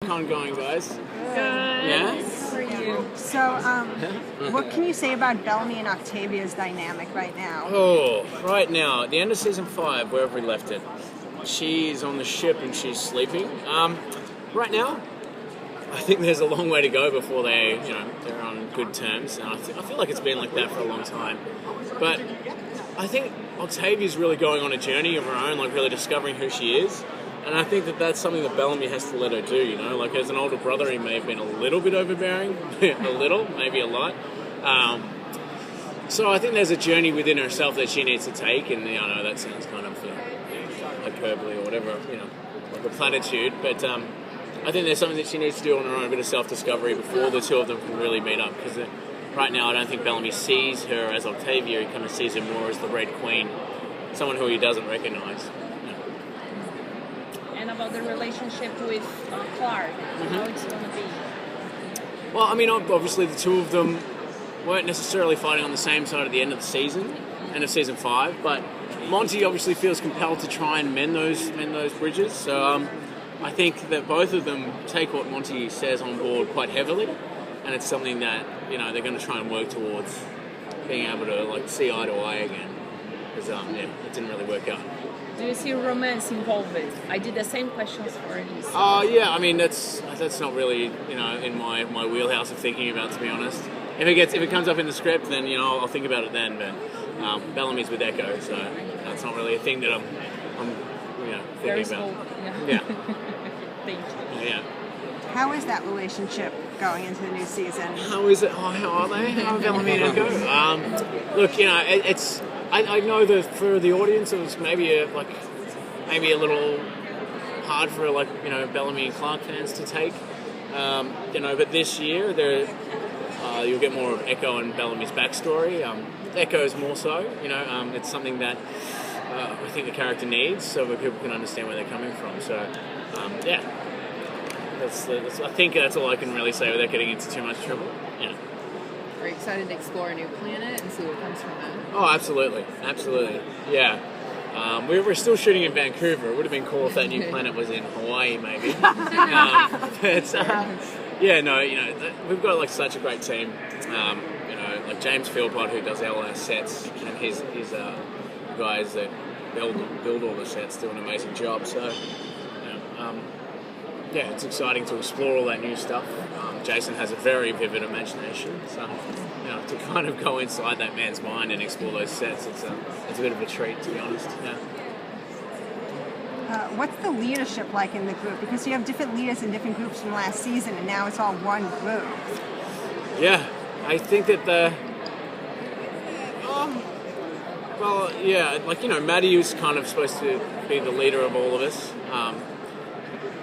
con going, guys? Good. Yeah? For you. So, what can you say about Bellamy and Octavia's dynamic right now? Oh, right now, at the end of season 5, wherever we left it, she's on the ship and she's sleeping. Right now, I think there's a long way to go before they're on good terms. And I feel like it's been like that for a long time. But I think Octavia's really going on a journey of her own, like really discovering who she is. And I think that that's something that Bellamy has to let her do, you know? Like, as an older brother, he may have been a little bit overbearing. A little, maybe a lot. So I think there's a journey within herself that she needs to take. And, I know that sounds kind of hyperbole or whatever, like a platitude. But I think there's something that she needs to do on her own, a bit of self-discovery before the two of them can really meet up. Because right now, I don't think Bellamy sees her as Octavia. He kind of sees her more as the Red Queen, someone who he doesn't recognise. And about the relationship with Clark, how it's going to be? Well, I mean, obviously the two of them weren't necessarily fighting on the same side at the end of the season, end of season 5, but Monty obviously feels compelled to try and mend those bridges. So I think that both of them take what Monty says on board quite heavily, and it's something that they're going to try and work towards being able to see eye to eye again. Because it didn't really work out. Do you see romance involved? I did the same questions for you. Yeah, I mean that's not really in my wheelhouse of thinking about, to be honest. If it comes up in the script, then I'll think about it then. But Bellamy's with Echo, so that's not really a thing that I'm thinking about. Yeah. Thank you. Yeah. How is that relationship going into the new season? How is it? How are they? How are Bellamy and Echo? Look, it's. I know that for the audience, it was maybe a little hard for Bellamy and Clark fans to take. But this year you'll get more of Echo and Bellamy's backstory. Echo's more so. It's something that I think the character needs, so that people can understand where they're coming from. So yeah, I think that's all I can really say without getting into too much trouble. Yeah. Are you excited to explore a new planet and see what comes from that? Oh, absolutely. Yeah. We're still shooting in Vancouver. It would have been cool if that new planet was in Hawaii, maybe. We've got such a great team. Like James Philpott, who does all our sets, and his guys that build all the sets do an amazing job. So, it's exciting to explore all that new stuff. Jason has a very vivid imagination, so to kind of go inside that man's mind and explore those sets, it's a bit of a treat, to be honest. Yeah. What's the leadership like in the group? Because you have different leaders in different groups from last season, and now it's all one group. Yeah, I think that Maddie was kind of supposed to be the leader of all of us.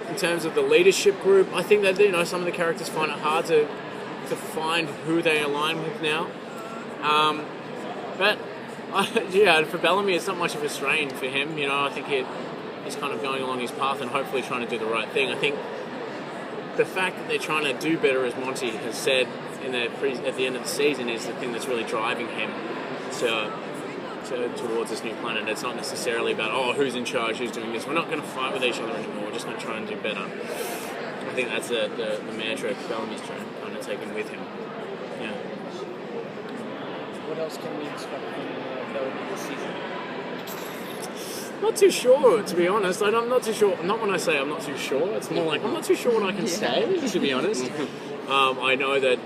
In terms of the leadership group, I think that some of the characters find it hard to find who they align with now. For Bellamy, it's not much of a strain for him. I think he's kind of going along his path and hopefully trying to do the right thing. I think the fact that they're trying to do better, as Monty has said at the end of the season, is the thing that's really driving him towards this new planet. It's not necessarily about, who's in charge, who's doing this. We're not going to fight with each other anymore. We're just going to try and do better. I think that's the mantra Bellamy's trying to kind of take in with him. Yeah. What else can we expect from Bellamy this season? Not too sure, to be honest. I'm not too sure. Not when I say I'm not too sure. It's more like I'm not too sure what I can say, to be honest. I know that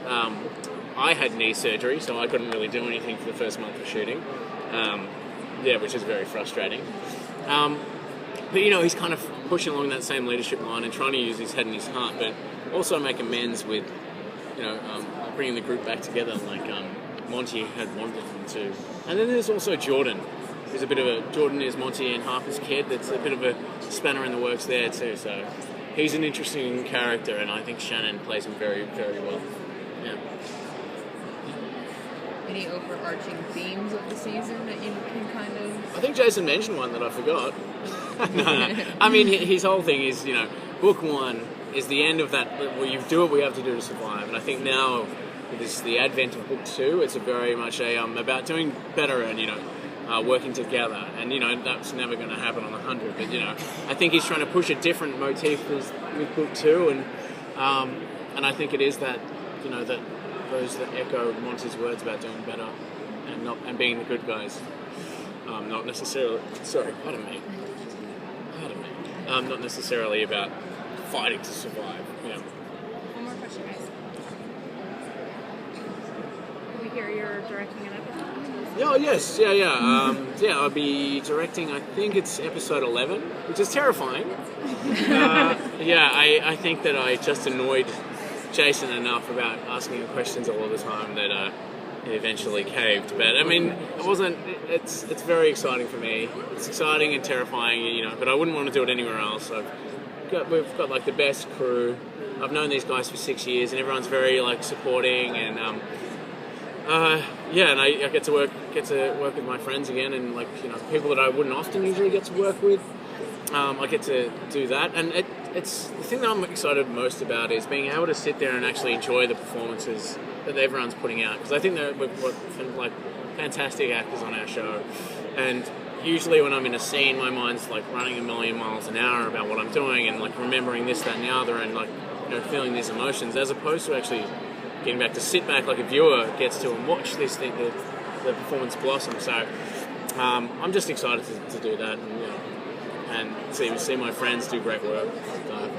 I had knee surgery, so I couldn't really do anything for the first month of shooting. Which is very frustrating. But he's kind of pushing along that same leadership line and trying to use his head and his heart, but also make amends with, bringing the group back together like Monty had wanted him to. And then there's also Jordan. Jordan is Monty and Harper's kid. That's a bit of a spanner in the works there too. So he's an interesting character, and I think Shannon plays him very, very well. Yeah. Any overarching themes of the season that you can kind of... I think Jason mentioned one that I forgot. No. I mean, his whole thing is, book 1 is the end of that. You do what we have to do to survive. And I think now, with the advent of book 2, it's very much about doing better and, working together. And, that's never going to happen on 100. But, I think he's trying to push a different motif with book 2. And And I think it is that, that those that echo Monty's words about doing better and being the good guys. Not necessarily. Sorry, pardon me. Not necessarily about fighting to survive. Yeah. One more question, guys. Can we hear you're directing an episode? Oh yes, yeah. I'll be directing. I think it's episode 11, which is terrifying. I think that I just annoyed Jason enough about asking him questions all the time that he eventually caved. But I mean, it wasn't. It's very exciting for me. It's exciting and terrifying, but I wouldn't want to do it anywhere else. We've got like the best crew. I've known these guys for 6 years, and everyone's very like supporting and and I get to work with my friends again, and people that I wouldn't often usually get to work with. I get to do that, and it's the thing that I'm excited most about is being able to sit there and actually enjoy the performances that everyone's putting out, because I think that we've got like fantastic actors on our show, and usually when I'm in a scene, my mind's like running a million miles an hour about what I'm doing and like remembering this, that, and the other, and feeling these emotions, as opposed to actually getting back to sit back like a viewer gets to and watch this thing, the performance blossom. So I'm just excited to do that and see my friends do great work. So,